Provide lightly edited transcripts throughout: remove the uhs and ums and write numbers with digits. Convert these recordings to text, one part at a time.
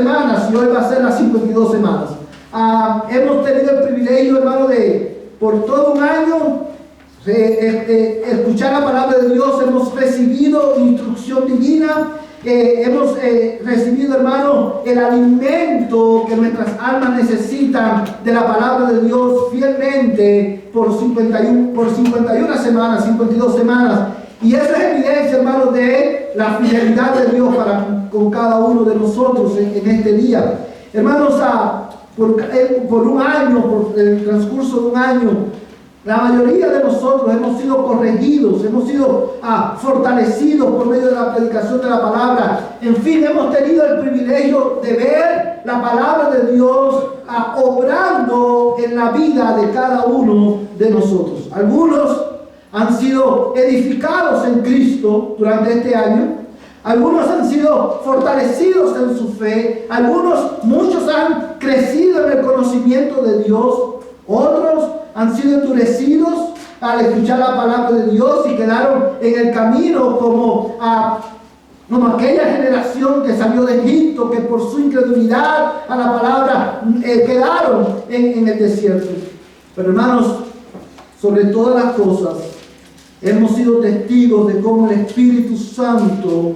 semanas y hoy va a ser las 52 semanas. Hemos tenido el privilegio, hermano, de por todo un año escuchar la palabra de Dios. Hemos recibido instrucción divina. Hemos recibido, hermano, el alimento que nuestras almas necesitan de la palabra de Dios fielmente por 51 semanas, 52 semanas. Y esa es evidencia, hermano, de la fidelidad de Dios para con cada uno de nosotros en este día. Hermanos, por un año, por el transcurso de un año, la mayoría de nosotros hemos sido corregidos, hemos sido fortalecidos por medio de la predicación de la palabra. En fin, hemos tenido el privilegio de ver la palabra de Dios obrando en la vida de cada uno de nosotros. Algunos han sido edificados en Cristo durante este año. Algunos han sido fortalecidos en su fe. Muchos han crecido en el conocimiento de Dios. Otros han sido endurecidos al escuchar la palabra de Dios y quedaron en el camino como aquella generación que salió de Egipto, que por su incredulidad a la palabra quedaron en el desierto. Pero hermanos, sobre todas las cosas, hemos sido testigos de cómo el Espíritu Santo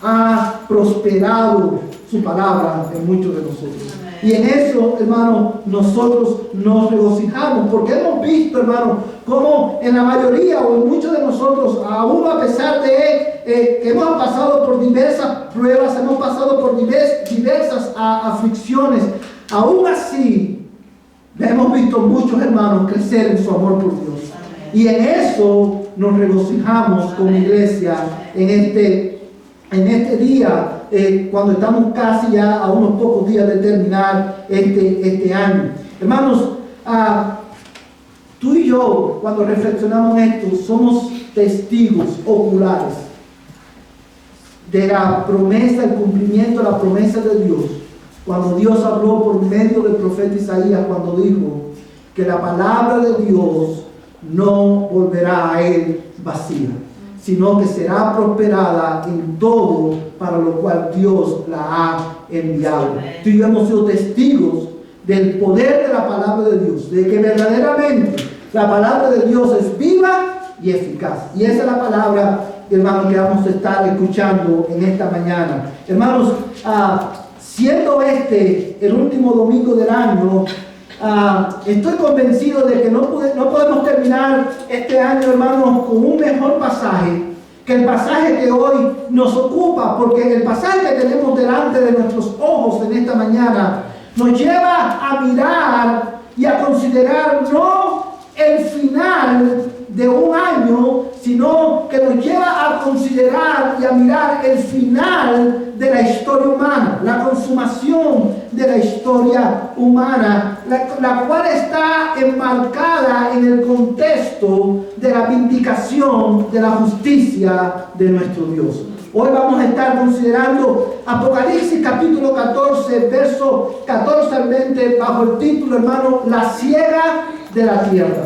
ha prosperado su palabra en muchos de nosotros. Y en eso, hermano, nosotros nos regocijamos, porque hemos visto, hermano, cómo en la mayoría o en muchos de nosotros, aún a pesar de que hemos pasado por diversas pruebas, hemos pasado por diversas aflicciones, aún así hemos visto muchos hermanos crecer en su amor por Dios. Y en eso nos regocijamos como iglesia en este día, cuando estamos casi ya a unos pocos días de terminar este año. Hermanos, tú y yo, cuando reflexionamos en esto, somos testigos oculares de la promesa, el cumplimiento de la promesa de Dios. Cuando Dios habló por medio del profeta Isaías, cuando dijo que la palabra de Dios no volverá a él vacía, sino que será prosperada en todo para lo cual Dios la ha enviado. Tú y yo hemos sido testigos del poder de la palabra de Dios, de que verdaderamente la palabra de Dios es viva y eficaz. Y esa es la palabra, hermanos, que vamos a estar escuchando en esta mañana. Hermanos, siendo el último domingo del año, estoy convencido de que no podemos terminar este año, hermanos, con un mejor pasaje que el pasaje que hoy nos ocupa, porque el pasaje que tenemos delante de nuestros ojos en esta mañana nos lleva a mirar y a considerar no el final de un año, sino que nos lleva a considerar y a mirar el final de la historia humana, la consumación de la historia humana, la cual está enmarcada en el contexto de la vindicación de la justicia de nuestro Dios. Hoy vamos a estar considerando Apocalipsis capítulo 14, verso 14 al 20, bajo el título, hermano, La ciega de la tierra.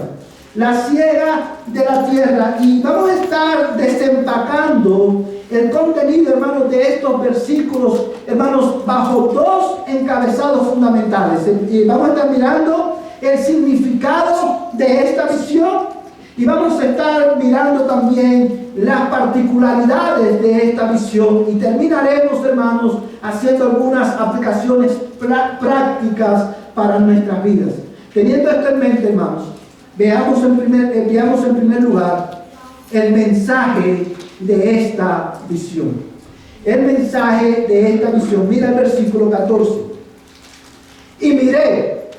La ciega de la tierra. Y vamos a estar desempacando el contenido, hermanos, de estos versículos, hermanos, bajo dos encabezados fundamentales. Y vamos a estar mirando el significado de esta visión y vamos a estar mirando también las particularidades de esta visión. Y terminaremos, hermanos, haciendo algunas aplicaciones prácticas para nuestras vidas. Teniendo esto en mente, hermanos, veamos en primer lugar el mensaje de esta visión. El mensaje de esta visión. Mira el versículo 14. Y miré,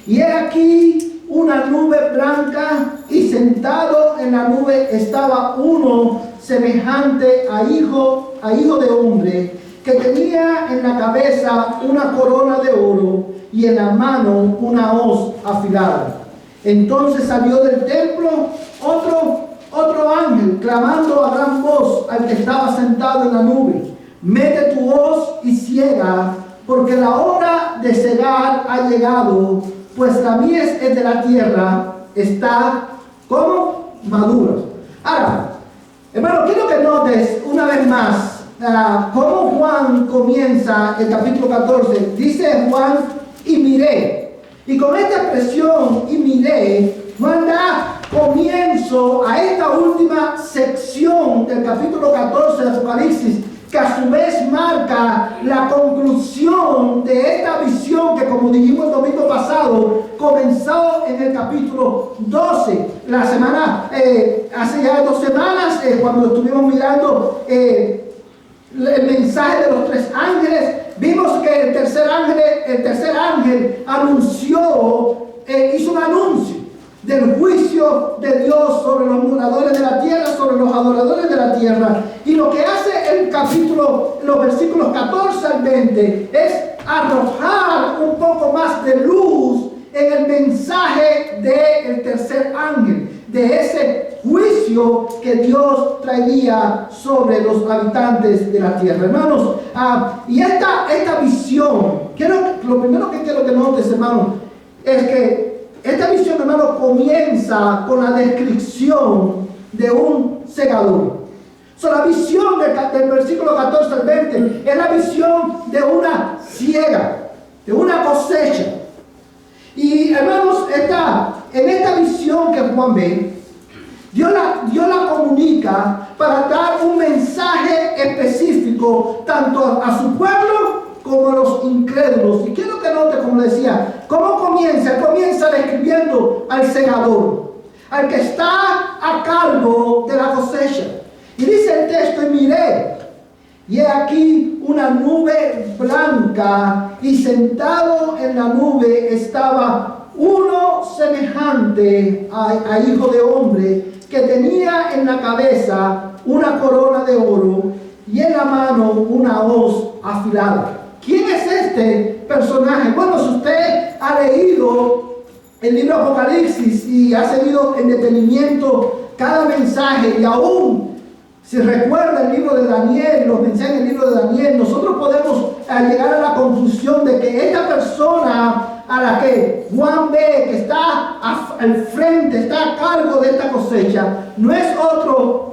y he aquí una nube blanca, y sentado en la nube estaba uno semejante a hijo de hombre, que tenía en la cabeza una corona de oro y en la mano una hoz afilada. Entonces salió del templo otro ángel, clamando a gran voz al que estaba sentado en la nube: mete tu hoz y ciega, porque la hora de cegar ha llegado, pues la mies de la tierra está como madura. Ahora, hermano, quiero que notes una vez más cómo Juan comienza el capítulo 14. Dice Juan, y miré. Y con esta expresión, y miré, Juan da comienzo a esta última sección del capítulo 14 de Apocalipsis, que a su vez marca la conclusión de esta visión que, como dijimos el domingo pasado, comenzó en el capítulo 12. La semana, hace ya 2 semanas, cuando estuvimos mirando el mensaje de los 3 ángeles, vimos que el tercer ángel anunció, hizo un anuncio del juicio de Dios sobre los moradores de la tierra, sobre los adoradores de la tierra. Y lo que hace el capítulo, los versículos 14 al 20, es arrojar un poco más de luz en el mensaje del tercer ángel, de ese juicio que Dios traería sobre los habitantes de la tierra. Hermanos, y esta visión, lo primero que quiero que notes, hermanos, es que esta visión, hermano, comienza con la descripción de un segador. La visión del versículo 14 al 20 es la visión de una siega, de una cosecha. Y hermanos, en esta visión que Juan ve, Dios la comunica para dar un mensaje específico tanto a su pueblo como a los incrédulos. Y quiero que note, como decía, cómo comienza. Comienza describiendo al segador, al que está a cargo de la cosecha. Y dice el texto, y miré, y he aquí una nube blanca, y sentado en la nube estaba uno semejante a hijo de hombre, que tenía en la cabeza una corona de oro, y en la mano una hoz afilada. ¿Quién es este personaje? Bueno, si usted ha leído el libro Apocalipsis y ha seguido en detenimiento cada mensaje, y aún si recuerda el libro de Daniel, los mensajes del libro de Daniel, nosotros podemos llegar a la conclusión de que esta persona a la que Juan ve que está al frente, está a cargo de esta cosecha, no es otro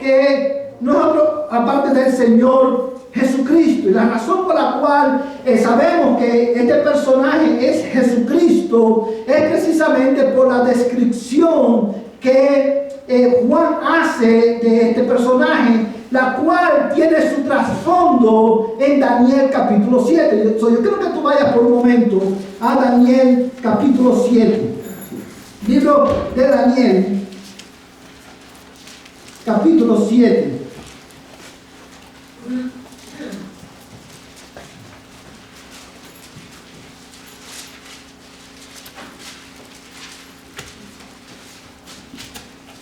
aparte del Señor Jesucristo. Y la razón por la cual sabemos que este personaje es Jesucristo es precisamente por la descripción que Juan hace de este personaje, la cual tiene su trasfondo en Daniel capítulo 7. Yo creo que tú vayas por un momento a Daniel capítulo 7. Libro de Daniel capítulo 7.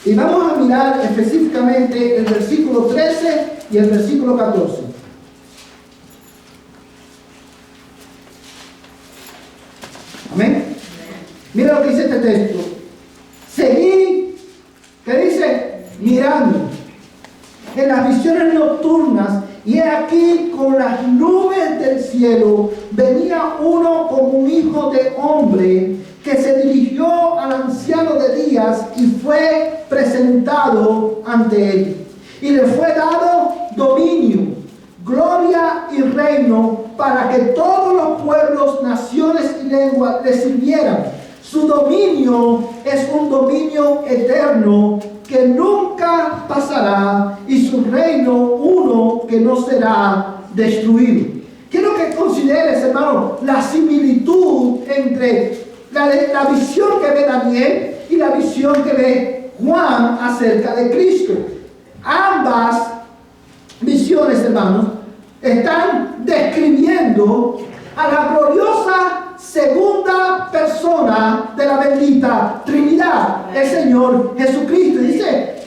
Y vamos a mirar específicamente el versículo 13 y el versículo 14. Amén. Mira lo que dice este texto. Seguí, ¿qué dice? Mirando en las visiones nocturnas, y he aquí con las nubes del cielo venía uno como un hijo de hombre, que se dirigió al anciano de días y fue presentado ante él. Y le fue dado dominio, gloria y reino, para que todos los pueblos, naciones y lenguas le sirvieran. Su dominio es un dominio eterno que nunca pasará, y su reino uno que no será destruido. Quiero que consideres, hermano, la similitud entre la visión que ve Daniel y la visión que ve Juan acerca de Cristo. Ambas visiones, hermanos, están describiendo a la gloriosa segunda persona de la bendita Trinidad, el Señor Jesucristo.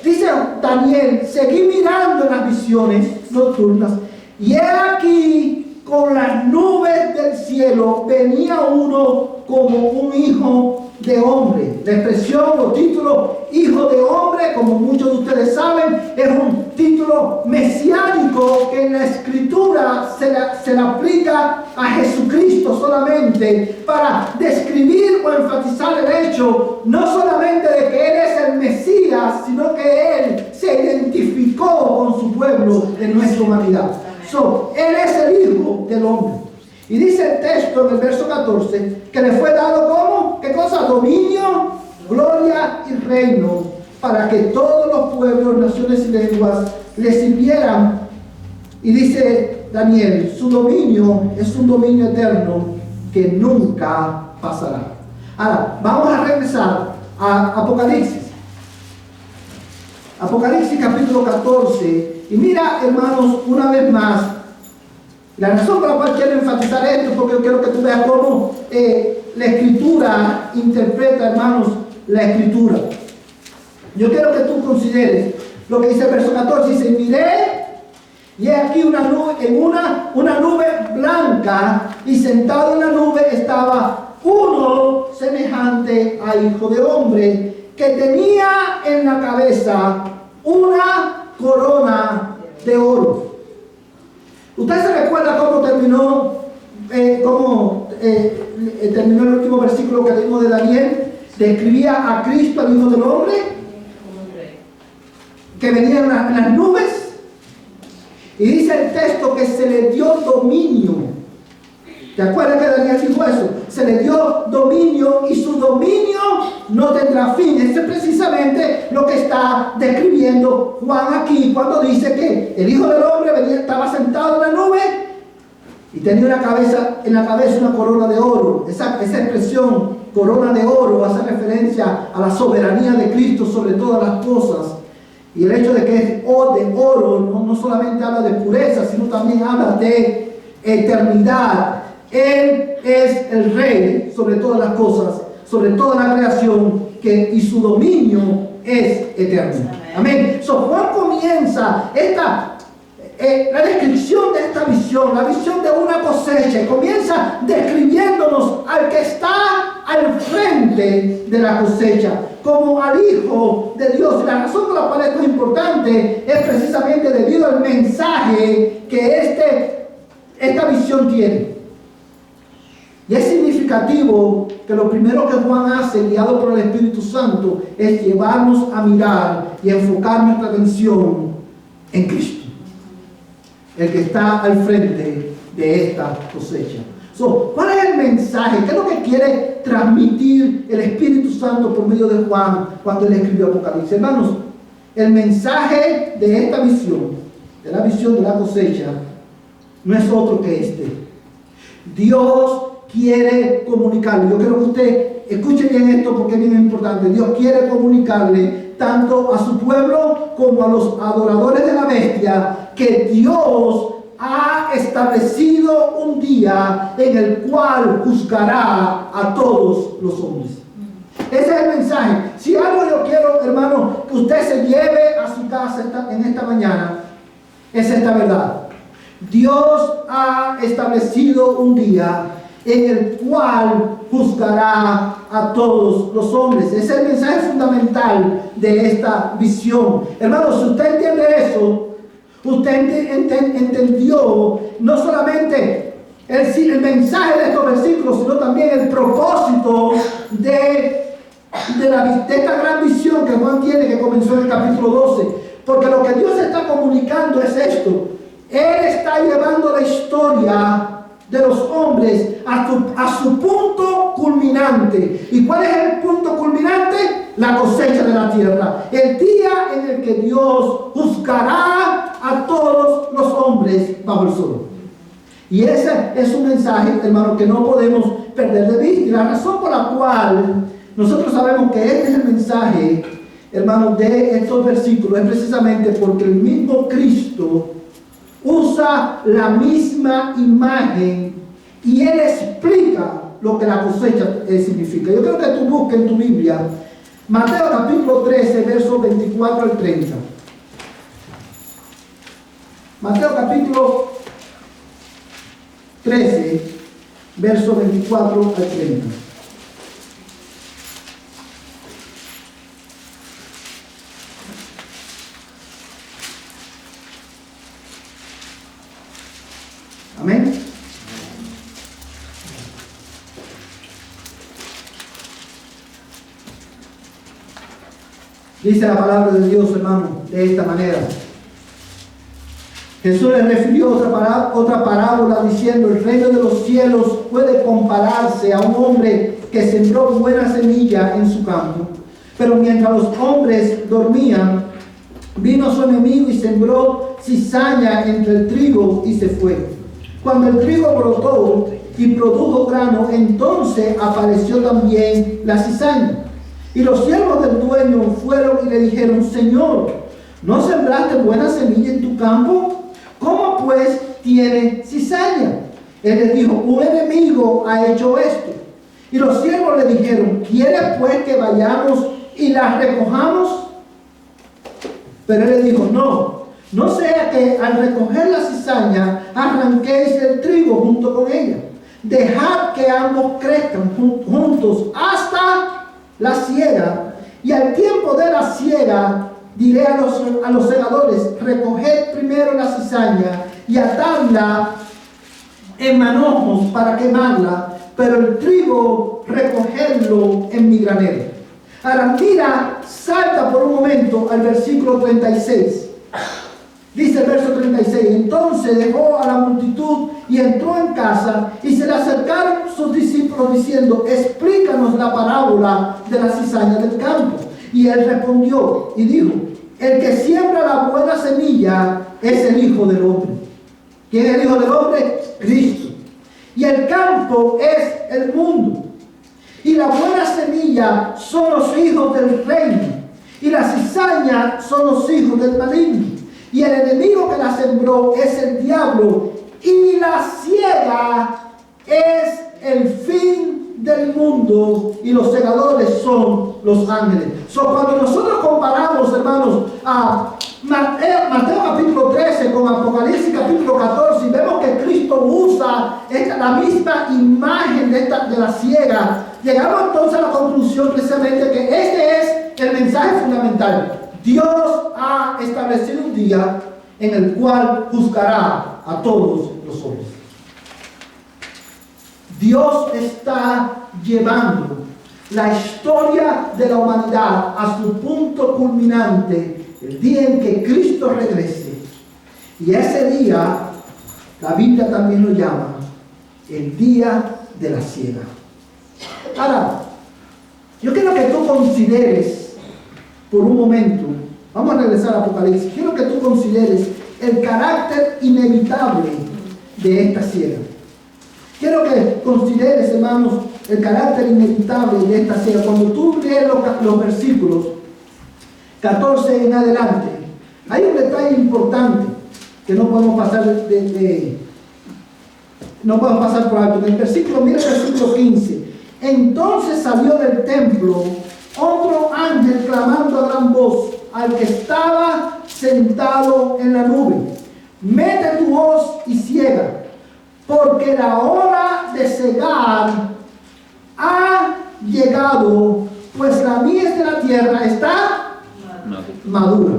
Dice Daniel, seguí mirando en las visiones nocturnas, y he aquí con las nubes del cielo venía uno como un hijo de hombre. La expresión o título hijo de hombre, como muchos de ustedes saben, es un título mesiánico que en la escritura se le aplica a Jesucristo solamente para describir o enfatizar el hecho no solamente de que Él es el Mesías, sino que Él se identificó con su pueblo en nuestra humanidad. Él es el Hijo del hombre. Y dice el texto en el verso 14 que le fue dado como, ¿qué cosa? Dominio, gloria y reino, para que todos los pueblos, naciones y lenguas le sirvieran. Y dice Daniel, su dominio es un dominio eterno que nunca pasará. Ahora, vamos a regresar a Apocalipsis. Apocalipsis capítulo 14. Y mira, hermanos, una vez más, la razón por la cual quiero enfatizar esto es porque yo quiero que tú veas cómo la Escritura interpreta, hermanos, la Escritura. Yo quiero que tú consideres lo que dice el verso 14. Dice, miré, y aquí una nube blanca, y sentado en la nube estaba uno semejante a hijo de hombre, que tenía en la cabeza una corona de oro. ¿Usted se recuerda cómo terminó terminó el último versículo que leímos de Daniel? Describía a Cristo, al Hijo del Hombre, que venía en las nubes, y dice el texto que se le dio dominio. ¿Te acuerdas que Daniel dijo eso? Se le dio dominio, y su dominio no tendrá fin. Eso es precisamente lo que está describiendo Juan aquí cuando dice que el Hijo del Hombre estaba sentado en la nube y tenía en la cabeza una corona de oro. Esa expresión, corona de oro, hace referencia a la soberanía de Cristo sobre todas las cosas. Y el hecho de que es de oro no solamente habla de pureza, sino también habla de eternidad. Él es el Rey sobre todas las cosas, sobre toda la creación, y su dominio es eterno. Amén. Juan comienza la descripción de esta visión, la visión de una cosecha, y comienza describiéndonos al que está al frente de la cosecha, como al Hijo de Dios. Y la razón por la cual esto es importante es precisamente debido al mensaje que esta visión tiene. Y es significativo que lo primero que Juan hace, guiado por el Espíritu Santo, es llevarnos a mirar y enfocar nuestra atención en Cristo, el que está al frente de esta cosecha. ¿Cuál es el mensaje? ¿Qué es lo que quiere transmitir el Espíritu Santo por medio de Juan cuando él escribió Apocalipsis? Hermanos, el mensaje de esta visión, de la visión de la cosecha, no es otro que este. Dios quiere comunicarle. Yo quiero que usted escuche bien esto porque es bien importante. Dios quiere comunicarle tanto a su pueblo como a los adoradores de la bestia que Dios ha establecido un día en el cual juzgará a todos los hombres. Ese es el mensaje. Si algo yo quiero, hermano, que usted se lleve a su casa en esta mañana, es esta verdad. Dios ha establecido un día en el cual juzgará a todos los hombres. Ese es el mensaje fundamental de esta visión. Hermanos, si usted entiende eso, usted entendió no solamente el mensaje de estos versículos, sino también el propósito de esta gran visión que Juan tiene, que comenzó en el capítulo 12. Porque lo que Dios está comunicando es esto. Él está llevando la historia de los hombres a su punto culminante. ¿Y cuál es el punto culminante? La cosecha de la tierra. El día en el que Dios juzgará a todos los hombres bajo el sol. Y ese es un mensaje, hermano, que no podemos perder de vista. Y la razón por la cual nosotros sabemos que este es el mensaje, hermano, de estos versículos es precisamente porque el mismo Cristo usa la misma imagen y Él explica lo que la cosecha significa. Yo creo que tú busques en tu Biblia Mateo capítulo 13, versos 24 al 30. Mateo capítulo 13, versos 24 al 30. Amén. Dice la palabra de Dios, hermano, de esta manera. Jesús le refirió otra parábola diciendo: el reino de los cielos puede compararse a un hombre que sembró buena semilla en su campo. Pero mientras los hombres dormían, vino su enemigo y sembró cizaña entre el trigo y se fue. Cuando el trigo brotó y produjo grano, entonces apareció también la cizaña. Y los siervos del dueño fueron y le dijeron: Señor, ¿no sembraste buena semilla en tu campo? ¿Cómo pues tiene cizaña? Él les dijo: un enemigo ha hecho esto. Y los siervos le dijeron: ¿quieres pues que vayamos y la recojamos? Pero él le dijo: no sea que al recoger la cizaña arranquéis el trigo junto con ella. Dejad que ambos crezcan juntos hasta la siega. Y al tiempo de la siega diré a los segadores: recoged primero la cizaña y atadla en manojos para quemarla, pero el trigo recogedlo en mi granero. Ahora mira, salta por un momento al versículo 36. Dice el verso 36: entonces dejó a la multitud y entró en casa, y se le acercaron sus discípulos diciendo: explícanos la parábola de la cizaña del campo. Y él respondió y dijo: el que siembra la buena semilla es el Hijo del Hombre. ¿Quién es el Hijo del Hombre? Cristo. Y el campo es el mundo. Y la buena semilla son los hijos del reino, y la cizaña son los hijos del maligno. Y el enemigo que la sembró es el diablo, y la siega es el fin del mundo, y los segadores son los ángeles. Cuando nosotros comparamos, hermanos, a Mateo capítulo 13 con Apocalipsis capítulo 14, y vemos que Cristo usa la misma imagen de la siega, llegamos entonces a la conclusión precisamente que este es el mensaje fundamental. Dios ha establecido un día en el cual juzgará a todos los hombres. Dios está llevando la historia de la humanidad a su punto culminante el día en que Cristo regrese. Y ese día, la Biblia también lo llama el día de la siega. Ahora, yo quiero que tú consideres por un momento, vamos a regresar a Apocalipsis, quiero que tú consideres el carácter inevitable de esta siega. Quiero que consideres, hermanos, el carácter inevitable de esta siega. Cuando tú lees los versículos 14 en adelante, hay un detalle importante que no podemos pasar no podemos pasar por alto. En el versículo, mira el versículo 15. Entonces salió del templo otro ángel clamando a gran voz al que estaba sentado en la nube: mete tu hoz y ciega, porque la hora de cegar ha llegado, pues la mies de la tierra está madura.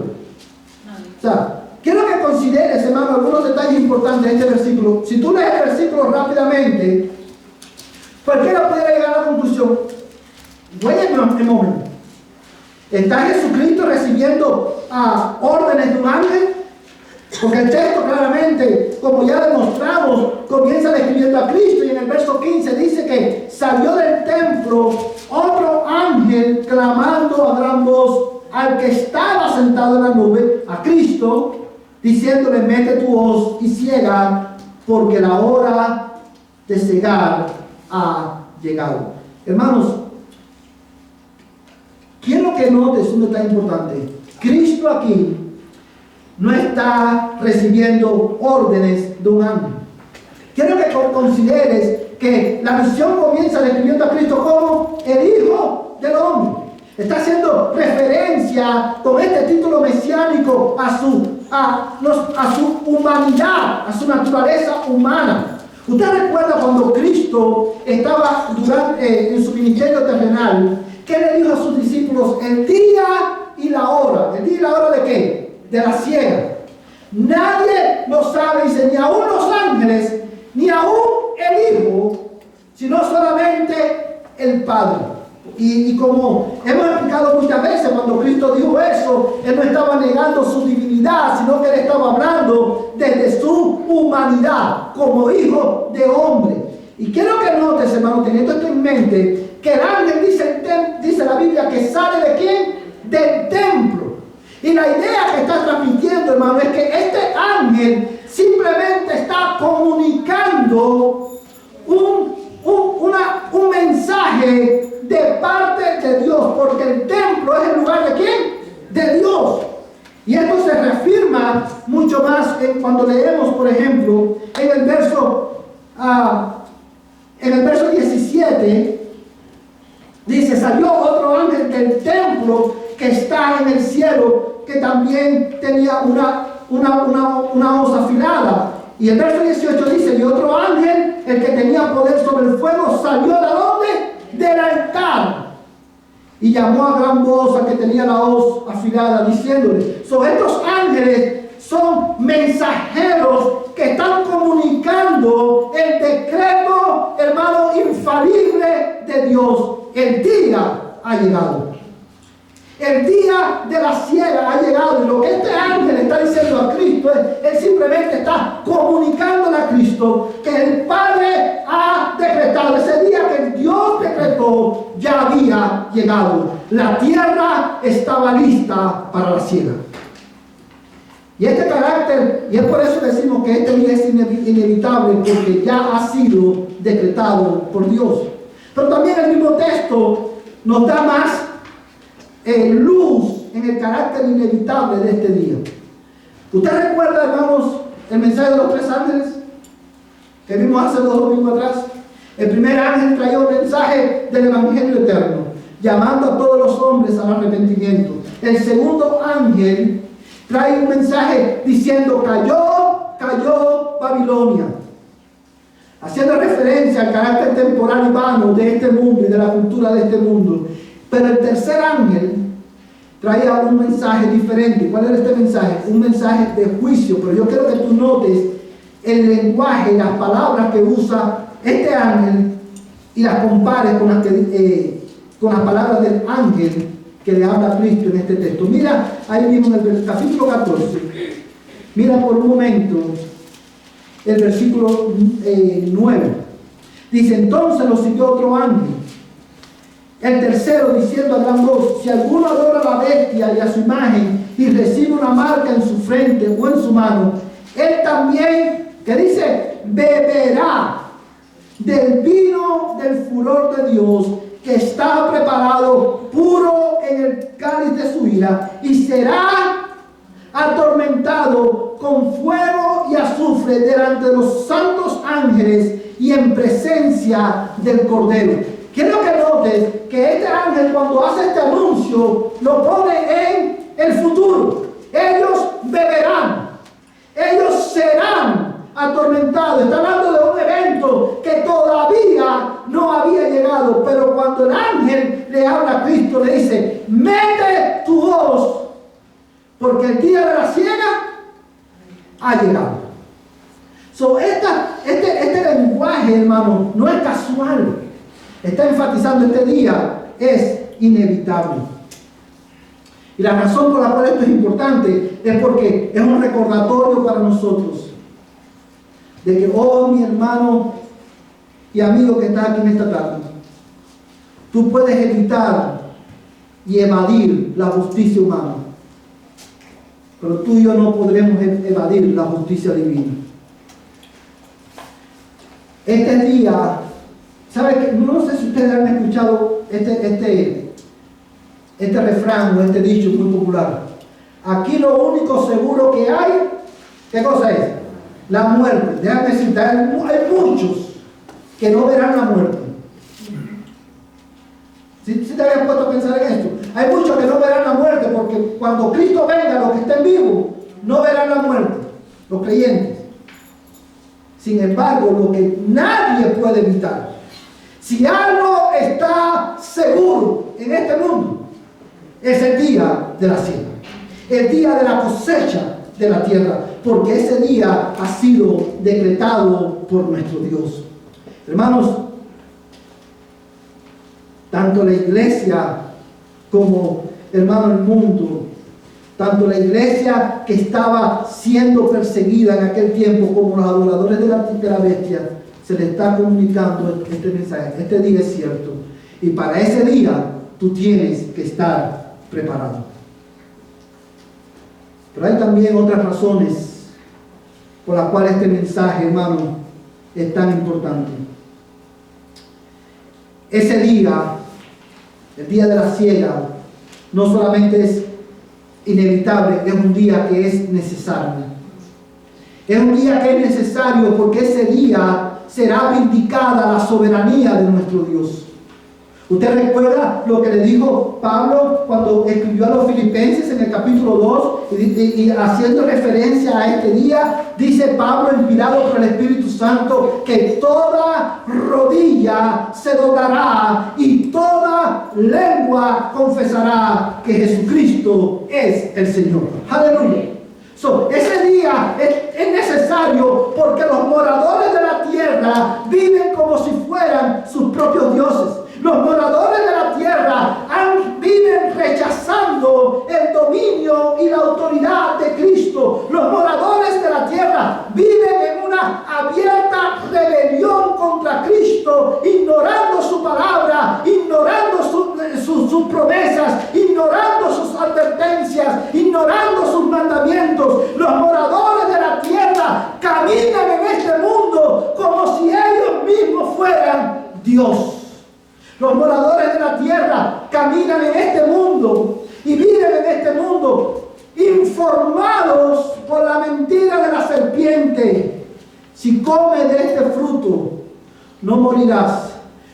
O sea, quiero que consideres, hermano, algunos detalles importantes de este versículo. Si tú lees el versículo rápidamente, cualquiera pudiera llegar a la conclusión: wait a moment, ¿está Jesucristo recibiendo órdenes de un ángel? Porque el texto claramente, como ya demostramos, comienza describiendo a Cristo, y en el verso 15 dice que salió del templo otro ángel clamando a gran voz al que estaba sentado en la nube, a Cristo, diciéndole: mete tu hoz y ciega, porque la hora de cegar ha llegado. Hermanos, quiero que notes un detalle importante. Cristo aquí no está recibiendo órdenes de un ángel. Quiero que consideres que la visión comienza describiendo a Cristo como el Hijo del Hombre. Está haciendo referencia con este título mesiánico a su humanidad, a su naturaleza humana. Usted recuerda cuando Cristo estaba en su ministerio terrenal, ¿qué le dijo a sus discípulos? El día y la hora. ¿El día y la hora de qué? De la siega. Nadie lo sabe, dice, ni aún los ángeles, ni aún el Hijo, sino solamente el Padre. Y como hemos explicado muchas veces, cuando Cristo dijo eso, Él no estaba negando su divinidad, sino que Él estaba hablando desde su humanidad, como hijo de hombre. Y quiero que notes, hermano, teniendo esto en mente, que el ángel dice la Biblia que sale ¿de quién? Del templo. Y la idea que está transmitiendo, hermano, es que este ángel simplemente está comunicando un mensaje de parte de Dios, porque el templo es el lugar ¿de quién? De Dios. Y esto se reafirma mucho más cuando leemos, por ejemplo, en el verso 17, dice: salió otro ángel del templo que está en el cielo, que también tenía una hoz afilada. Y el verso 18 dice: y otro ángel, el que tenía poder sobre el fuego, salió ¿de dónde? Del altar, y llamó a gran voz al que tenía la hoz afilada, diciéndole. Estos ángeles son mensajeros que están comunicando el decreto, hermano, infalible de Dios. El día ha llegado. El día de la ciega ha llegado, y lo que este ángel está diciendo a Cristo él simplemente está comunicándole a Cristo que el Padre ha decretado. Ese día que Dios decretó ya había llegado. La tierra estaba lista para la siega. Y este carácter, y es por eso decimos que este día es inevitable, porque ya ha sido decretado por Dios. Pero también el mismo texto nos da más luz en el carácter inevitable de este día. ¿Usted recuerda, hermanos, el mensaje de los tres ángeles que vimos hace 2 domingos atrás? El primer ángel traía un mensaje del Evangelio eterno, llamando a todos los hombres al arrepentimiento. El segundo ángel trae un mensaje diciendo: cayó Babilonia, haciendo referencia al carácter temporal y vano de este mundo y de la cultura de este mundo. Pero el tercer ángel traía un mensaje diferente. ¿Cuál era este mensaje? Un mensaje de juicio. Pero yo quiero que tú notes el lenguaje y las palabras que usa este ángel y las compares con las palabras del ángel que le habla a Cristo en este texto. Mira ahí mismo en el capítulo 14. Mira por un momento el versículo 9. Dice: entonces lo siguió otro ángel, el tercero, diciendo a gran voz: si alguno adora a la bestia y a su imagen y recibe una marca en su frente o en su mano, él también, ¿qué dice? Beberá del vino del furor de Dios, que está preparado puro en el cáliz de su ira, y será atormentado con fuego y azufre delante de los santos ángeles y en presencia del Cordero. Quiero que notes que este ángel, cuando hace este anuncio, lo pone en el futuro. Ellos beberán, ellos serán atormentados. Está hablando de un evento que todavía no había llegado, pero cuando el ángel le habla a Cristo, le dice: mete tu hoz, porque el día de la siega ha llegado. Este lenguaje, hermano, no es casual. Está enfatizando: este día es inevitable. Y la razón por la cual esto es importante es porque es un recordatorio para nosotros de que, oh, mi hermano y amigo que está aquí en esta tarde, tú puedes evitar y evadir la justicia humana, pero tú y yo no podremos evadir la justicia divina. Este día, ¿sabe qué? No sé si ustedes han escuchado este refrán o este dicho muy popular: aquí lo único seguro que hay, ¿qué cosa es? La muerte. Déjame decirte, hay muchos que no verán la muerte. ¿Sí te habías puesto a pensar en esto? Hay muchos que no verán la muerte, porque cuando Cristo venga, los que estén vivos no verán la muerte, los creyentes. Sin embargo, lo que nadie puede evitar, si algo está seguro en este mundo, es el día de la siega, el día de la cosecha de la tierra, porque ese día ha sido decretado por nuestro Dios. Hermanos, tanto la iglesia como, hermano, el mundo, tanto la iglesia que estaba siendo perseguida en aquel tiempo como los adoradores de la bestia, se le está comunicando este mensaje. Este día es cierto. Y para ese día tú tienes que estar preparado. Pero hay también otras razones por las cuales este mensaje, hermano, es tan importante. Ese día, el día de la siega, no solamente es inevitable, es un día que es necesario. Es un día que es necesario porque ese día será vindicada la soberanía de nuestro Dios. ¿Usted recuerda lo que le dijo Pablo cuando escribió a los Filipenses en el capítulo 2? Y haciendo referencia a este día, dice Pablo, inspirado por el Espíritu Santo, que toda rodilla se doblará y toda lengua confesará que Jesucristo es el Señor. Aleluya. Ese día es necesario porque los moradores de la tierra viven como si fueran sus propios dioses. Los moradores de la tierra viven rechazando el dominio y la autoridad de Cristo. Los moradores de la tierra viven en una abierta rebelión contra Cristo, ignorando su palabra, ignorando sus promesas, ignorando sus advertencias, ignorando sus mandamientos. Los moradores de la tierra caminan en este mundo como si ellos mismos fueran Dios. Los moradores de la tierra caminan en este mundo y viven en este mundo informados por la mentira de la serpiente. Si comes de este fruto, no morirás,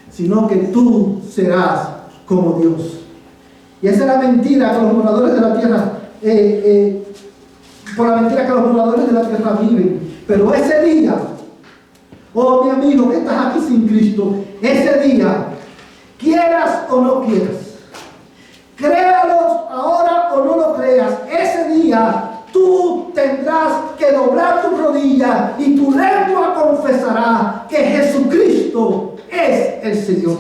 sino que tú serás como Dios. Y esa es la mentira que los moradores de la tierra, por la mentira que los moradores de la tierra viven. Pero ese día, oh mi amigo que estás aquí sin Cristo, ese día, quieras o no quieras, créalos ahora o no lo creas, ese día tú tendrás que doblar tu rodilla y tu lengua confesará que Jesucristo es el Señor.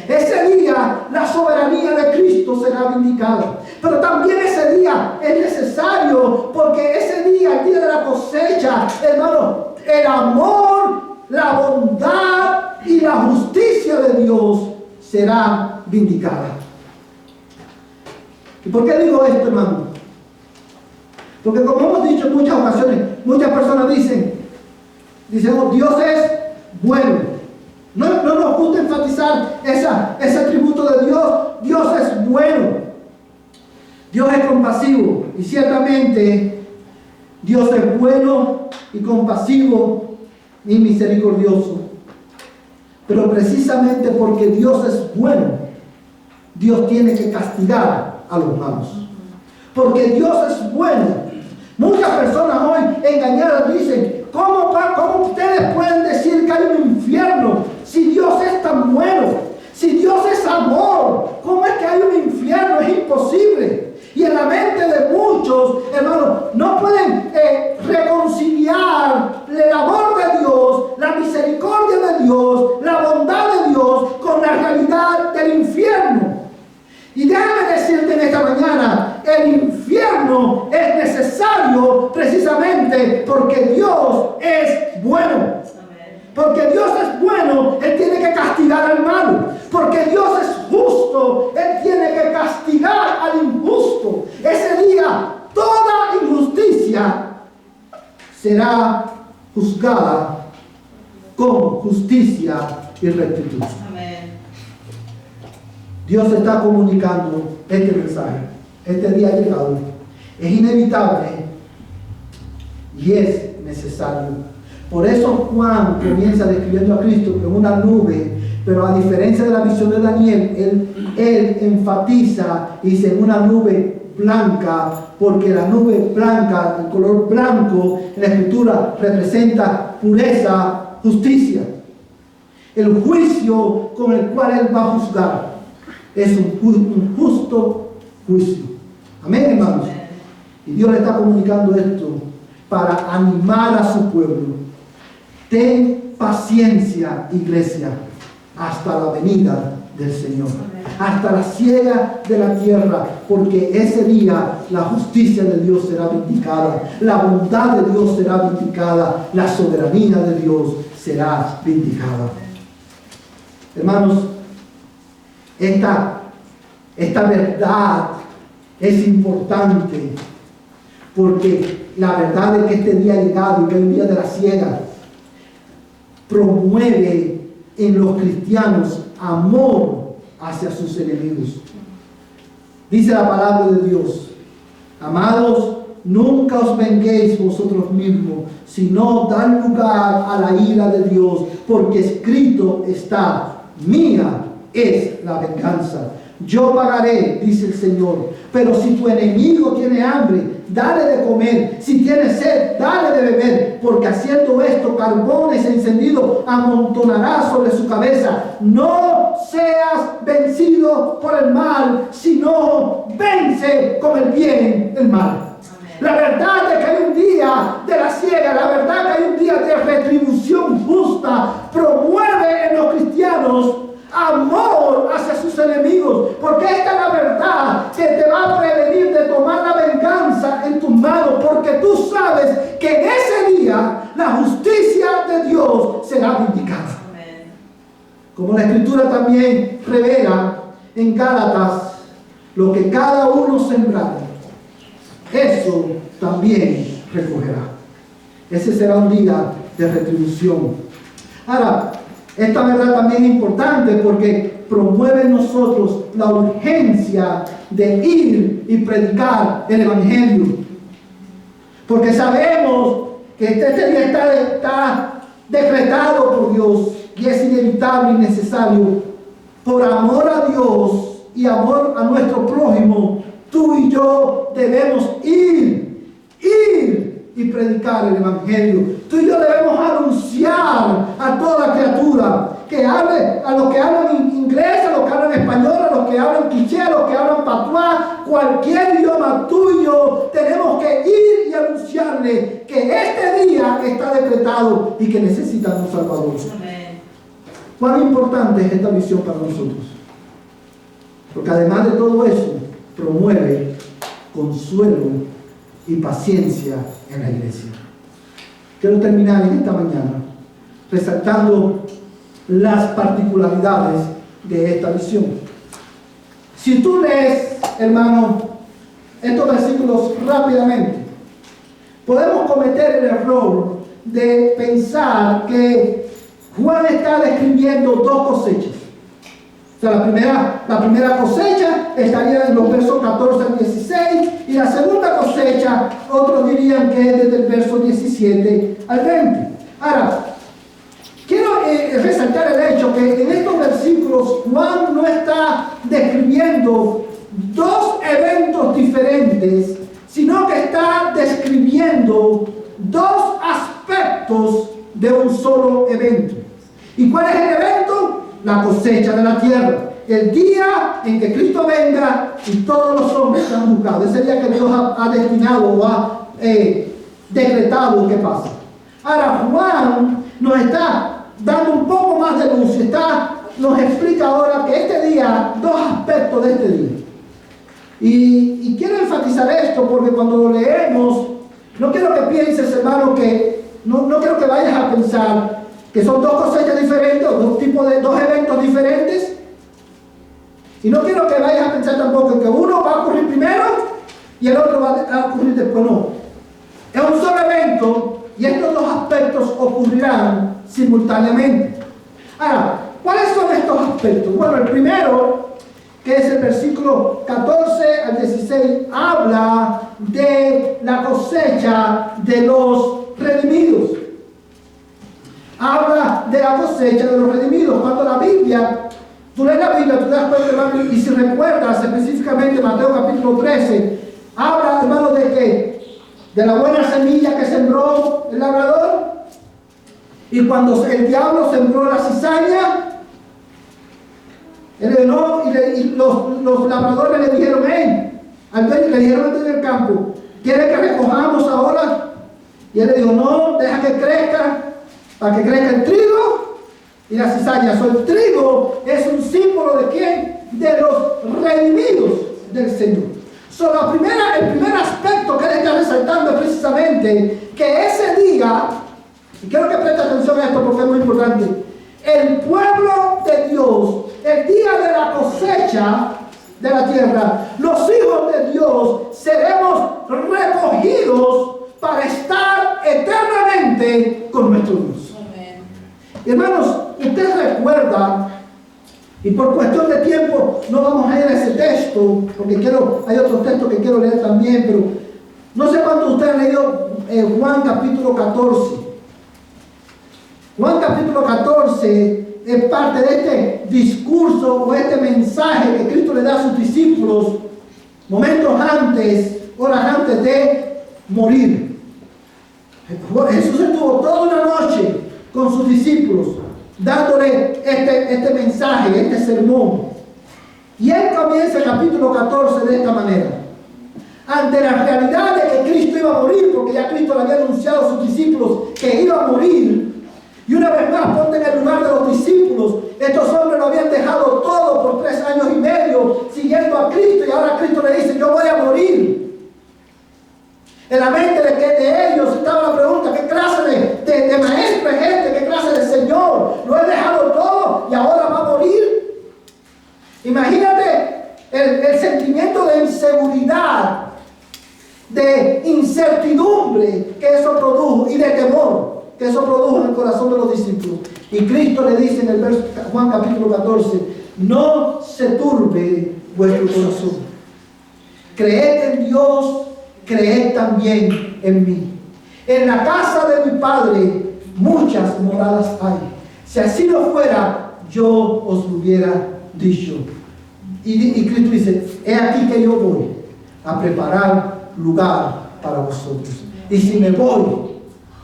Ese día la soberanía de Cristo será vindicada. Pero también ese día es necesario porque ese día, el día de la cosecha, hermano, el amor, la bondad y la justicia de Dios será vindicada. ¿Y por qué digo esto, hermano? Porque como hemos dicho en muchas ocasiones, muchas personas dicen, oh, Dios es bueno. No nos gusta enfatizar ese atributo de Dios. Dios es bueno. Dios es compasivo. Y ciertamente Dios es bueno y compasivo y misericordioso. Pero precisamente porque Dios es bueno, Dios tiene que castigar a los malos. Porque Dios es bueno. Muchas personas hoy engañadas dicen, ¿cómo ustedes pueden decir que hay un infierno si Dios es tan bueno? Si Dios es amor, ¿cómo es que hay un infierno? Es imposible. Y en la mente de muchos, hermanos, no pueden reconciliar el amor de Dios, la misericordia de Dios, la bondad de Dios con la realidad del infierno. Y déjame decirte en esta mañana, el infierno es necesario precisamente porque Dios es bueno. Porque Dios es bueno, Él tiene que castigar al malo. Porque Dios es justo, Él tiene que castigar al injusto. Ese día, toda injusticia será juzgada con justicia y rectitud. Amén. Dios está comunicando este mensaje. Este día ha llegado. Es inevitable y es necesario. Por eso Juan comienza describiendo a Cristo en una nube, pero a diferencia de la visión de Daniel, él enfatiza y dice en una nube blanca, porque la nube blanca, el color blanco en la escritura representa pureza, justicia. El juicio con el cual Él va a juzgar es un justo juicio. Amén, hermanos. Y Dios le está comunicando esto para animar a su pueblo. Ten paciencia, iglesia. hasta la venida del Señor, hasta la siega de la tierra, porque ese día la justicia de Dios será vindicada, la bondad de Dios será vindicada, la soberanía de Dios será vindicada. Hermanos, esta verdad es importante, porque la verdad de que este día ha llegado y que es el día de la siega promueve en los cristianos amor hacia sus enemigos. Dice la palabra de Dios: amados, nunca os venguéis vosotros mismos, sino dad lugar a la ira de Dios, porque escrito está: mía es la venganza, yo pagaré, dice el Señor. Pero si tu enemigo tiene hambre, dale de comer; si tiene sed, dale de beber, porque haciendo esto, carbones encendidos amontonará sobre su cabeza. No seas vencido por el mal, sino vence con el bien el mal. La verdad de que hay un día de la siega, la verdad que hay un día de retribución justa, promueve en los cristianos amor hacia sus enemigos, porque esta es la verdad que te va a prevenir de tomar la venganza en tus manos, porque tú sabes que en ese día la justicia de Dios será vindicada. Amén. Como la Escritura también revela en Gálatas: lo que cada uno sembrare, eso también recogerá. Ese será un día de retribución. Ahora, esta verdad también es importante porque promueve en nosotros la urgencia de ir y predicar el Evangelio. Porque sabemos que este día está decretado por Dios y es inevitable y necesario. Por amor a Dios y amor a nuestro prójimo, tú y yo debemos ir y predicar el Evangelio. Tú y yo debemos anunciar a toda criatura, que hable, a los que hablan inglés, a los que hablan español, a los que hablan quiché, a los que hablan patuá, cualquier idioma tuyo, tenemos que ir y anunciarle que este día está decretado y que necesitan un Salvador. Amén. ¿Cuán importante es esta visión para nosotros? Porque además de todo eso, promueve consuelo y paciencia en la iglesia. Quiero terminar en esta mañana resaltando las particularidades de esta visión. Si tú lees, hermano, estos versículos rápidamente, podemos cometer el error de pensar que Juan está describiendo dos cosechas. O sea, la primera cosecha estaría en los versos 14 al 16, y la segunda cosecha, otros dirían que es desde el verso 17 al 20. Ahora, quiero resaltar el hecho que en estos versículos Juan no está describiendo dos eventos diferentes, sino que está describiendo dos aspectos de un solo evento. ¿Y cuál es el evento? La cosecha de la tierra. El día en que Cristo venga y todos los hombres sean juzgados. Ese día que Dios ha destinado o ha decretado que pase. Ahora Juan nos está dando un poco más de luz. Nos explica ahora que este día, dos aspectos de este día. Y quiero enfatizar esto porque cuando lo leemos, no quiero que pienses, hermano, que no quiero que vayas a pensar que son dos cosechas diferentes, o dos eventos diferentes. Y no quiero que vayas a pensar tampoco que uno va a ocurrir primero y el otro va a ocurrir después. No. Es un solo evento y estos dos aspectos ocurrirán simultáneamente. Ahora, ¿cuáles son estos aspectos? Bueno, el primero, que es el versículo 14 al 16, habla de la cosecha de los redimidos. Habla de la cosecha de los redimidos. Cuando la Biblia, tú lees la Biblia, tú te das cuenta, hermano, y si recuerdas específicamente Mateo capítulo 13, habla, hermano, de que de la buena semilla que sembró el labrador, y cuando el diablo sembró la cizaña, los labradores le dijeron: al dueño le dijeron al dueño del campo, ¿quiere que recojamos ahora? Y él le dijo: no, deja que crezca, para que crezca el trigo y la cizaña. El trigo es un símbolo de ¿quién? De los redimidos del Señor. El primer aspecto que él está resaltando es precisamente que ese día, y quiero que preste atención a esto porque es muy importante, el pueblo de Dios, el día de la cosecha de la tierra, los hijos de Dios seremos recogidos para estar eternamente con nuestro Dios. Amén. Hermanos, usted recuerda, y por cuestión de tiempo no vamos a ir a ese texto, porque hay otros textos que quiero leer también, pero no sé cuántos de ustedes han leído Juan capítulo 14. Juan capítulo 14 es parte de este discurso o este mensaje que Cristo le da a sus discípulos horas antes de morir. Jesús estuvo toda una noche con sus discípulos dándole este mensaje, este sermón. Y él comienza el capítulo 14 de esta manera. Ante la realidad de que Cristo iba a morir, porque ya Cristo le había anunciado a sus discípulos que iba a morir, y una vez más ponte en el lugar de los discípulos. Estos hombres lo habían dejado todo por 3 años y medio siguiendo a Cristo, y ahora Cristo le dice: yo voy a morir. En la mente de ellos estaba la pregunta: ¿qué clase de maestro es este? ¿Qué clase de Señor? Lo he dejado todo y ahora va a morir. Imagínate el sentimiento de inseguridad, de incertidumbre que eso produjo, y de temor que eso produjo en el corazón de los discípulos. Y Cristo le dice en el verso Juan capítulo 14: no se turbe vuestro corazón. Creed en Dios, creed también en mí. En la casa de mi Padre muchas moradas hay. Si así no fuera, yo os lo hubiera dicho. Y Cristo dice: he aquí que yo voy a preparar lugar para vosotros. Y si me voy,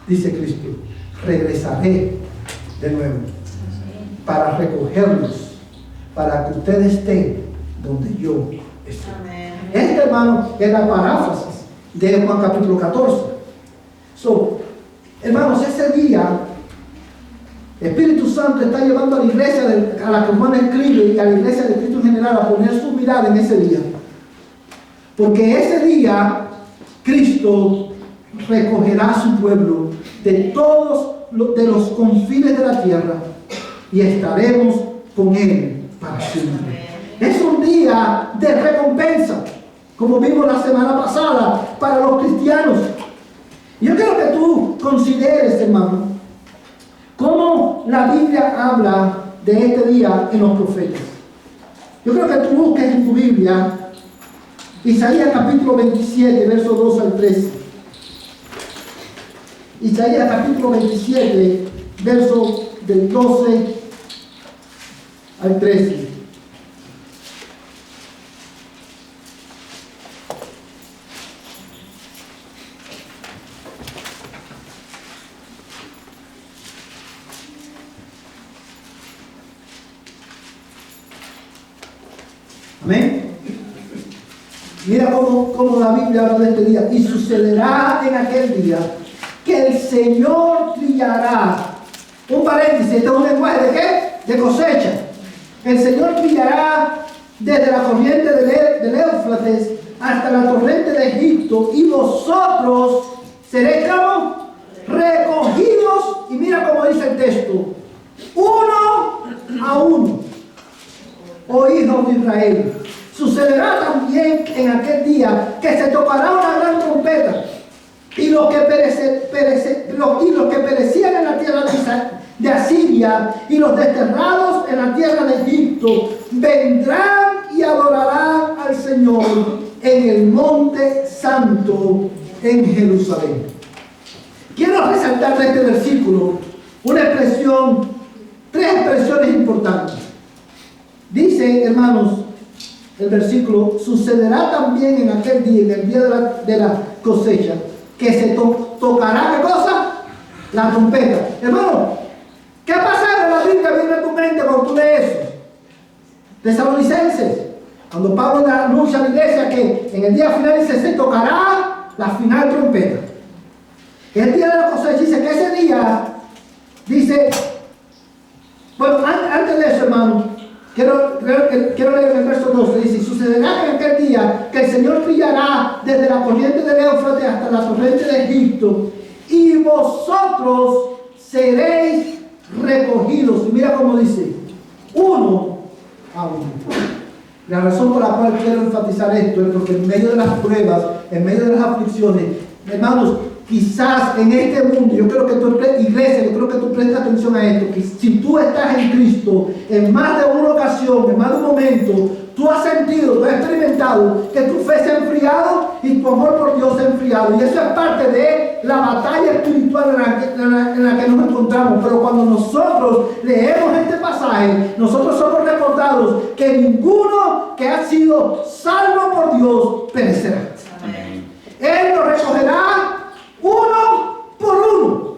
dice Cristo, regresaré de nuevo para recogerlos, para que ustedes estén donde yo estoy. Este, hermano, es la paráfrasis de Juan capítulo 14. Hermanos, ese día el Espíritu Santo está llevando a la iglesia a la que Juan escribe, y a la iglesia de Cristo en general, a poner su mirada en ese día, porque ese día Cristo recogerá a su pueblo de todos los confines de la tierra, y estaremos con él para siempre. Es un día de recompensa, como vimos la semana pasada, para los cristianos. Yo quiero que tú consideres, hermano, cómo la Biblia habla de este día en los profetas. Yo creo que tú busques en tu Biblia Isaías capítulo 27, versos 2 al 13. Isaías capítulo 27, versos del 12 al 13. Amén. Mira cómo la Biblia habla de este día. Y sucederá en aquel día que el Señor trillará. Un paréntesis, este es un lenguaje ¿de qué? De cosecha. El Señor trillará desde la corriente del Éufrates hasta la torrente de Egipto, y vosotros seréis como recogidos. Y mira cómo dice el texto: uno a uno, oh hijos de Israel. Sucederá también en aquel día que se tocará una gran trompeta, y los que perecían en la tierra de Asiria y los desterrados en la tierra de Egipto vendrán y adorarán al Señor en el monte santo en Jerusalén. Quiero resaltar de este versículo tres expresiones importantes. Dice, hermanos, el versículo: sucederá también en aquel día, en el día de la cosecha, que se tocará, ¿qué cosa? La trompeta. Hermano, ¿qué pasa en la Biblia? Viene a tu mente cuando tú lees eso. Tesalonicenses, cuando Pablo anuncia a la iglesia que en el día final dice: se tocará la final trompeta. El día de la cosecha dice que ese día, dice, Bueno, antes de eso, hermano, quiero leer el verso 12. Dice: sucederá en aquel día que el Señor trillará desde la corriente del Éufrates hasta la torrente de Egipto, y vosotros seréis recogidos. Y mira cómo dice: uno a uno. La razón por la cual quiero enfatizar esto es porque en medio de las pruebas, en medio de las aflicciones, hermanos, quizás en este mundo, yo creo que tu iglesia, yo creo que tú prestas atención a esto, que si tú estás en Cristo, en más de una ocasión, en más de un momento, tú has sentido, tú has experimentado que tu fe se ha enfriado y tu amor por Dios se ha enfriado. Y eso es parte de la batalla espiritual en la que nos encontramos. Pero cuando nosotros leemos este pasaje, nosotros somos recordados que ninguno que ha sido salvo por Dios perecerá. Amén. Él nos recogerá uno por uno.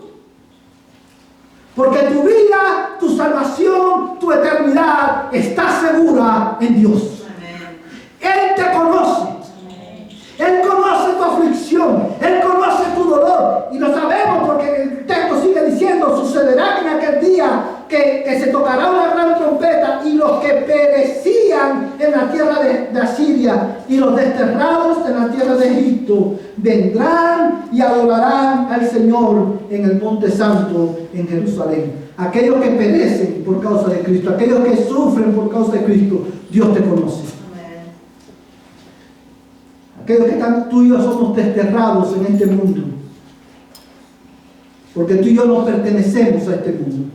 Porque tu vida, tu salvación, tu eternidad está segura en Dios. Amén. Él te conoce. Amén. Él conoce tu aflicción. Él conoce tu dolor. Y lo sabemos porque el texto sigue diciendo: sucederá en aquel día que se tocará una gran trompeta, y los que perecían en la tierra de Asiria y los desterrados en la tierra de Egipto vendrán y adorarán al Señor en el monte santo en Jerusalén. Aquellos que perecen por causa de Cristo, aquellos que sufren por causa de Cristo, Dios te conoce. Amén. Aquellos que están, tú y yo somos desterrados en este mundo, porque tú y yo no pertenecemos a este mundo.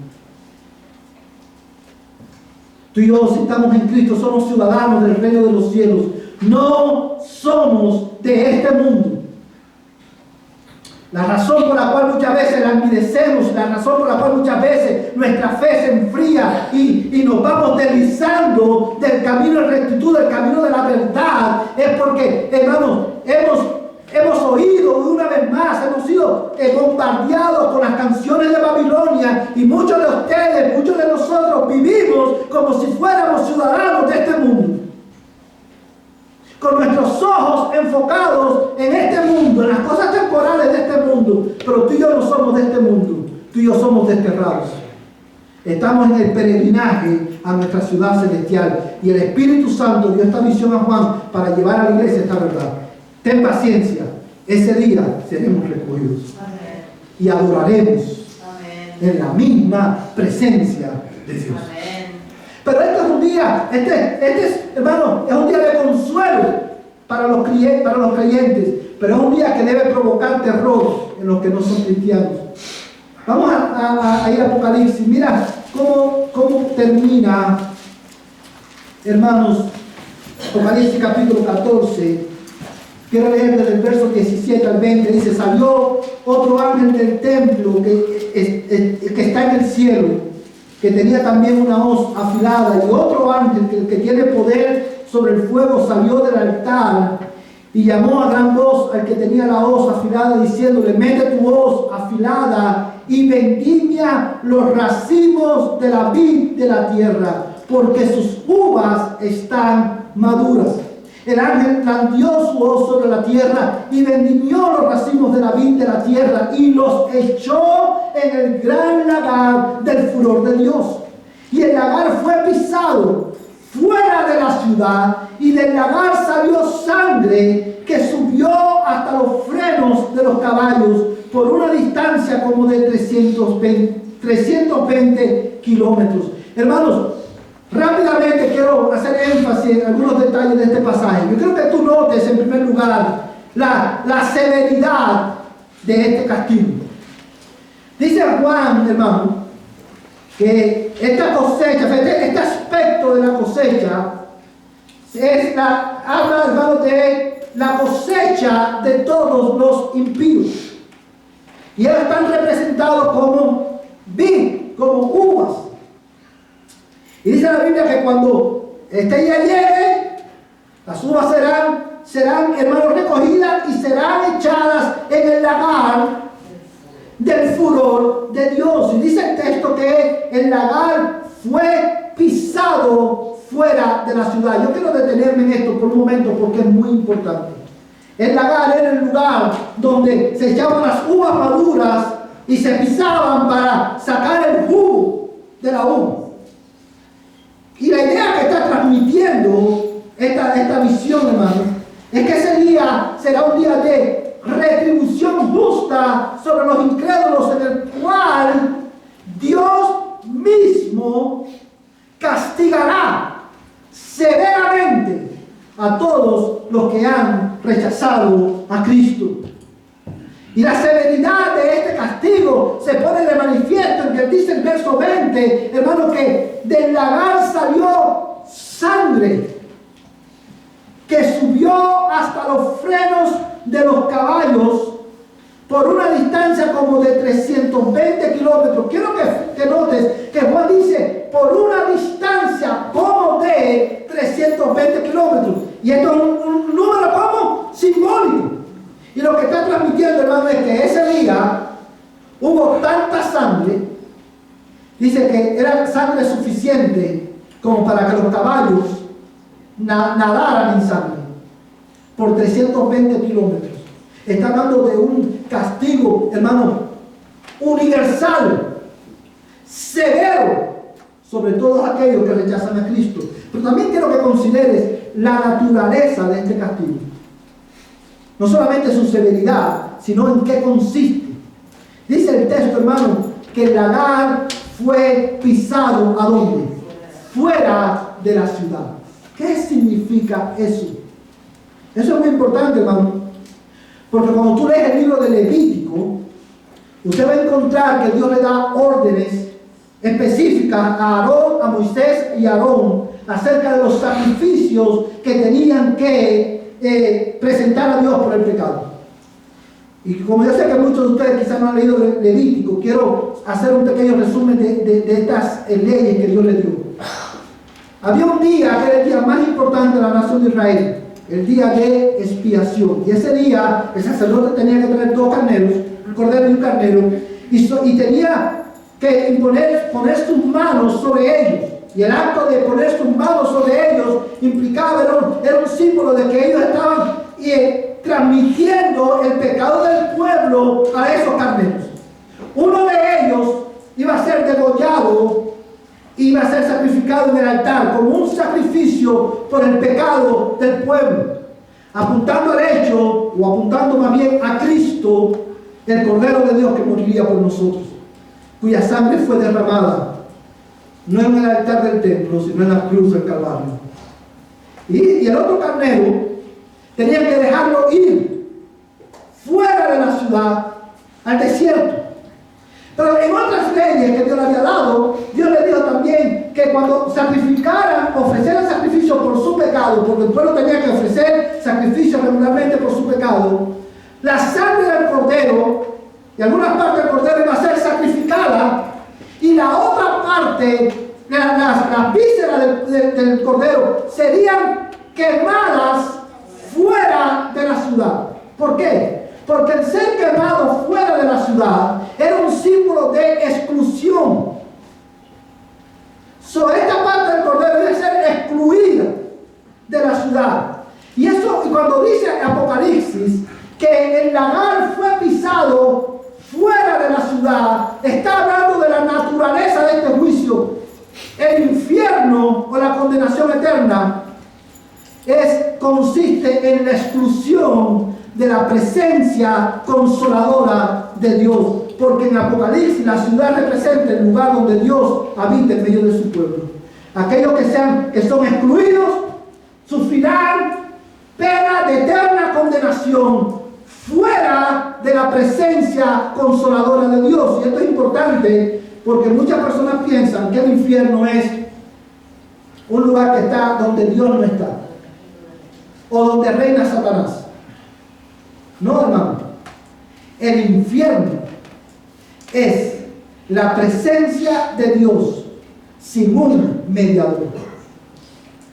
Tú y yo, si estamos en Cristo, somos ciudadanos del reino de los cielos. No somos de este mundo. La razón por la cual muchas veces languidecemos, la razón por la cual muchas veces nuestra fe se enfría y nos vamos deslizando del camino de rectitud, del camino de la verdad, es porque, hermanos, hemos oído una vez más, hemos sido bombardeados con las canciones de Babilonia, y muchos de ustedes, muchos de nosotros vivimos como si fuéramos ciudadanos de este mundo, con nuestros ojos enfocados en este mundo, en las cosas temporales de este mundo. Pero tú y yo no somos de este mundo, tú y yo somos desterrados. Estamos en el peregrinaje a nuestra ciudad celestial, y el Espíritu Santo dio esta visión a Juan para llevar a la iglesia esta verdad. Ten paciencia, ese día seremos recogidos. Amén. Y adoraremos. Amén. En la misma presencia de Dios. Amén. Pero este es un día, hermano, es un día de consuelo para los creyentes, pero es un día que debe provocar terror en los que no son cristianos. Vamos a ir a Apocalipsis. Mira cómo termina, hermanos, Apocalipsis capítulo 14. Quiero leer desde el verso 17 al 20. Dice: salió otro ángel del templo que está en el cielo, que tenía también una hoz afilada, y otro ángel que tiene poder sobre el fuego salió del altar y llamó a gran voz al que tenía la hoz afilada, diciéndole: mete tu hoz afilada y vendimia los racimos de la vid de la tierra, porque sus uvas están maduras. El ángel blandió su hoz sobre la tierra y vendimió los racimos de la vid de la tierra y los echó en el gran lagar del furor de Dios. Y el lagar fue pisado fuera de la ciudad, y del lagar salió sangre que subió hasta los frenos de los caballos por una distancia como de 320 kilómetros. Hermanos, rápidamente quiero hacer énfasis en algunos detalles de este pasaje. Yo creo que tú notes en primer lugar la severidad de este castigo. Dice Juan, hermano, que esta cosecha, este aspecto de la cosecha, habla, hermano, de la cosecha de todos los impíos. Y ellos están representados como vid, como uvas. Y dice la Biblia que cuando este día llegue, las uvas serán, hermanos, recogidas y serán echadas en el lagar del furor de Dios. Y dice el texto que el lagar fue pisado fuera de la ciudad. Yo quiero detenerme en esto por un momento porque es muy importante. El lagar era el lugar donde se echaban las uvas maduras y se pisaban para sacar el jugo de la uva. transmitiendo esta visión, hermano, es que ese día será un día de retribución justa sobre los incrédulos, en el cual Dios mismo castigará severamente a todos los que han rechazado a Cristo. Y la severidad de este castigo se pone de manifiesto en que dice el verso 20, hermano, que del lagar salió sangre que subió hasta los frenos de los caballos por una distancia como de 320 kilómetros. Quiero que notes que Juan dice por una distancia como de 320 kilómetros. Y esto es un número como simbólico. Y lo que está transmitiendo, hermano, es que ese día hubo tanta sangre, dice que era sangre suficiente como para que los caballos nadaran en sangre por 320 kilómetros. Está hablando de un castigo, hermano, universal, severo, sobre todos aquellos que rechazan a Cristo. Pero también quiero que consideres la naturaleza de este castigo. No solamente su severidad, sino en qué consiste. Dice el texto, hermano, que el lagar fue pisado ¿a dónde? Fuera de la ciudad. ¿Qué significa eso? Eso es muy importante, hermano. Porque cuando tú lees el libro de Levítico, usted va a encontrar que Dios le da órdenes específicas a Aarón, a Moisés y a Aarón acerca de los sacrificios que tenían que presentar a Dios por el pecado. Y como yo sé que muchos de ustedes quizás no han leído Levítico, quiero hacer un pequeño resumen de estas leyes que Dios le dio. Había un día que era el día más importante de la nación de Israel, el día de expiación. Y ese día el sacerdote tenía que traer 2 carneros, un cordero y un carnero, y tenía que poner sus manos sobre ellos. Y el acto de poner sus manos sobre ellos implicaba, era un símbolo de que ellos estaban transmitiendo el pecado del pueblo a esos carneros. Uno de ellos iba a ser degollado, iba a ser sacrificado en el altar como un sacrificio por el pecado del pueblo, apuntando al hecho, o apuntando más bien a Cristo, el Cordero de Dios que moriría por nosotros, cuya sangre fue derramada no en el altar del templo, sino en la cruz del Calvario. Y el otro carnero tenía que dejarlo ir fuera de la ciudad al desierto. Pero en otras leyes que Dios le había dado, Dios le dijo también que cuando sacrificaran, ofrecieran sacrificio por su pecado, porque el pueblo tenía que ofrecer sacrificio regularmente por su pecado, la sangre del cordero, y alguna parte del cordero iba a ser sacrificada, y la otra parte, las vísceras del cordero, serían quemadas fuera de la ciudad. ¿Por qué? Porque el ser quemado fuera de la ciudad era un símbolo de exclusión. Esta parte del cordero debe ser excluida de la ciudad. Y eso, cuando dice Apocalipsis que el lagar fue pisado fuera de la ciudad, está hablando de la naturaleza de este juicio. El infierno o la condenación eterna consiste en la exclusión de la presencia consoladora de Dios, porque en Apocalipsis la ciudad representa el lugar donde Dios habita en medio de su pueblo. Aquellos que son excluidos sufrirán pena de eterna condenación fuera de la presencia consoladora de Dios. Y esto es importante porque muchas personas piensan que el infierno es un lugar que está donde Dios no está, o donde reina Satanás. No, hermano. El infierno es la presencia de Dios sin un mediador,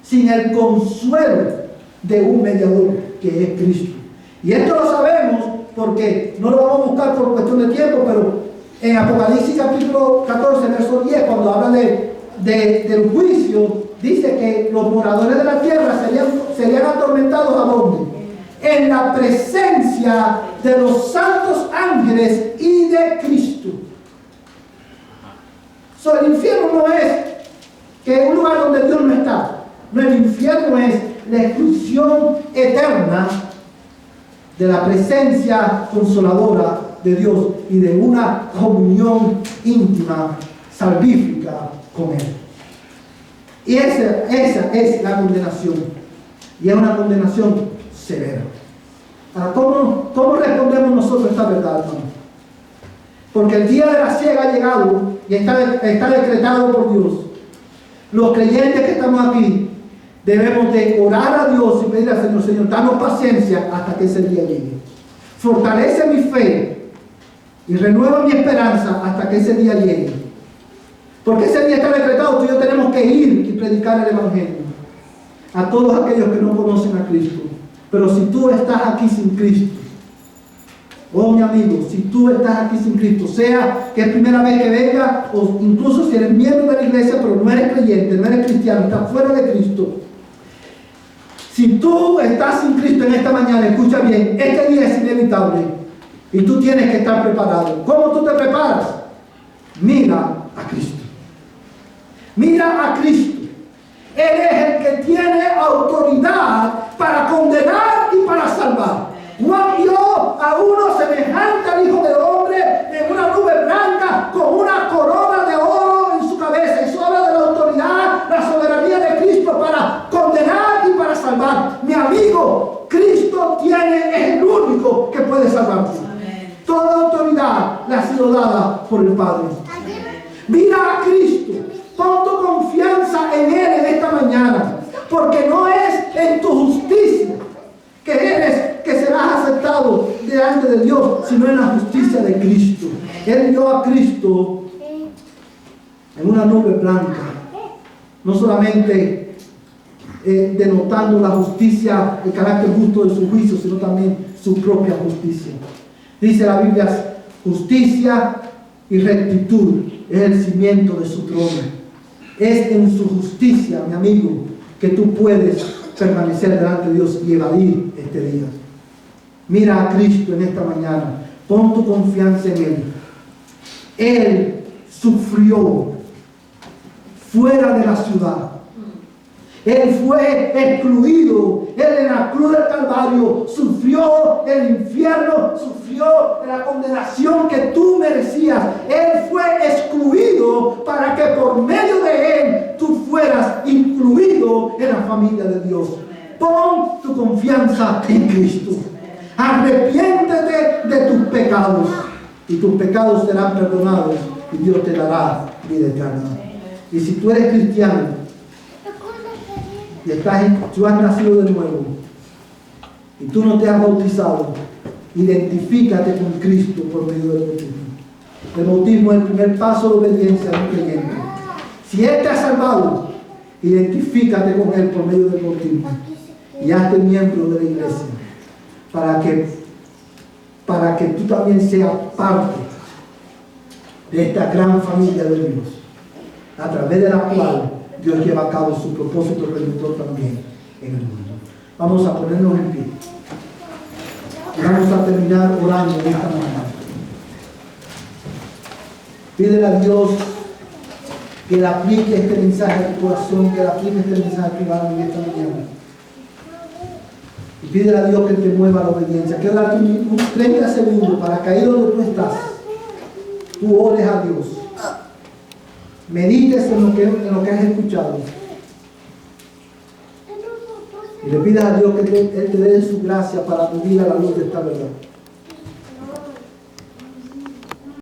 sin el consuelo de un mediador que es Cristo. Y esto lo sabemos porque no lo vamos a buscar por cuestión de tiempo, pero en Apocalipsis capítulo 14, verso 10, cuando habla del juicio, dice que los moradores de la tierra serían atormentados ¿a dónde? En la presencia de los santos ángeles y de Cristo. El infierno no es que un lugar donde Dios no está. No, el infierno es la exclusión eterna de la presencia consoladora de Dios y de una comunión íntima, salvífica con Él. Y esa es la condenación. Y es una condenación severa. Ahora, ¿cómo respondemos nosotros a esta verdad, hermano? Porque el día de la ciega ha llegado y está decretado por Dios. Los creyentes que estamos aquí debemos de orar a Dios y pedir al Señor: Señor, danos paciencia hasta que ese día llegue. Fortalece mi fe y renueva mi esperanza hasta que ese día llegue. Porque ese día está decretado. Tú y yo tenemos que ir y predicar el Evangelio a todos aquellos que no conocen a Cristo. Pero si tú estás aquí sin Cristo, oh mi amigo, si tú estás aquí sin Cristo, sea que es primera vez que venga, o incluso si eres miembro de la iglesia pero no eres creyente, no eres cristiano, estás fuera de Cristo, si tú estás sin Cristo en esta mañana, escucha bien, este día es inevitable y tú tienes que estar preparado. ¿Cómo tú te preparas? Mira a Cristo. Mira a Cristo. Él es el que tiene autoridad para condenar y para salvar. Juan vio a uno semejante al Hijo del Hombre en una nube blanca con una corona de oro en su cabeza. Eso habla de la autoridad, la soberanía de Cristo para condenar y para salvar. Mi amigo, Cristo es el único que puede salvarte. Toda autoridad le ha sido dada por el Padre. Mira a Cristo. Pon tu confianza en Él en esta mañana, porque no es en tu justicia que serás aceptado delante de Dios, sino en la justicia de Cristo. Él vio a Cristo en una nube blanca, no solamente denotando la justicia, el carácter justo de su juicio, sino también su propia justicia. Dice la Biblia: justicia y rectitud es el cimiento de su trono. Es en su justicia, mi amigo, que tú puedes permanecer delante de Dios y evadir este día. Mira a Cristo en esta mañana. Pon tu confianza en Él. Él sufrió fuera de la ciudad. Él fue excluido. Él en la cruz del Calvario sufrió el infierno, sufrió la condenación que tú merecías. Él fue excluido para que por medio de Él tú fueras incluido en la familia de Dios. Pon tu confianza en Cristo. Arrepiéntete de tus pecados y tus pecados serán perdonados y Dios te dará vida eterna. Y si tú eres cristiano y tú has nacido de nuevo y tú no te has bautizado, identifícate con Cristo por medio del bautismo. El bautismo es el primer paso de obediencia de un creyente. Si Él te ha salvado, identifícate con Él por medio del bautismo y hazte miembro de la iglesia para que tú también seas parte de esta gran familia de Dios, a través de la cual Dios lleva a cabo su propósito redentor también en el mundo. Vamos a ponernos en pie. Y vamos a terminar orando en esta mañana. Pídele a Dios que le aplique este mensaje a tu corazón, que le aplique este mensaje privado en esta mañana. Y pídele a Dios que te mueva la obediencia. Quiero darte un 30 segundos para que ahí donde tú estás, tú ores a Dios. Medites en lo que has escuchado. Y le pidas a Dios que Él te dé su gracia para vivir a la luz de esta verdad.